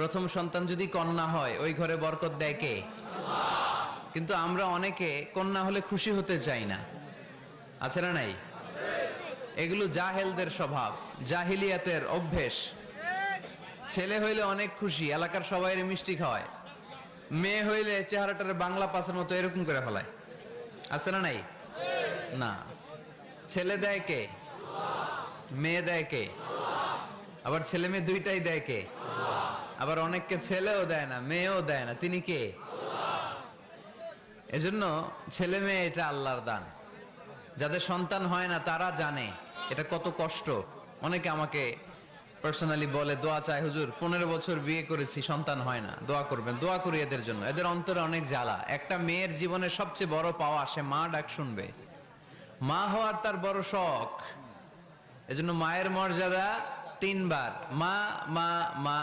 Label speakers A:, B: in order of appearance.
A: প্রথম সন্তান যদি কন্যা হয় ওই ঘরে বরকত দেয় কে? কিন্তু আমরা অনেকে কন্যা হলে খুশি হতে চাই না, আছে না নাই? এগুলো জাহেলদের স্বভাব, জাহিলিয়াতের অভ্যেস। ছেলে হইলে অনেক খুশি, এলাকার সবাই মিষ্টি খাওয়ায়। মেয়ে হইলে চেহারাটার বাংলা পাসের মতো এরকম করে ফেলায়, আছে না নাই? না, ছেলে দেয় কে? মেয়ে দেয় কে? আবার ছেলে মেয়ে দুইটাই দেয় কে? আবার অনেককে ছেলেও দেয় না, মেয়েও দেয় না, তিনি কে? এজন্য ছেলে মেয়ে এটা আল্লাহর দান। যাদের সন্তান হয় না তারা জানে এটা কত কষ্ট। অনেকে আমাকে পার্সোনালি বলে, দোয়া চায় হুজুর, 15 বছর বিয়ে করেছি, সন্তান হয় না, দোয়া করবেন। দোয়া করি এদের জন্য, এদের অন্তরে অনেক জ্বালা। একটা মেয়ের জীবনের সবচেয়ে বড় পাওয়া, সে মা ডাক শুনবে। মা হওয়ার তার বড় শখ। এজন্য মায়ের মর্যাদা 3 বার, মা মা মা।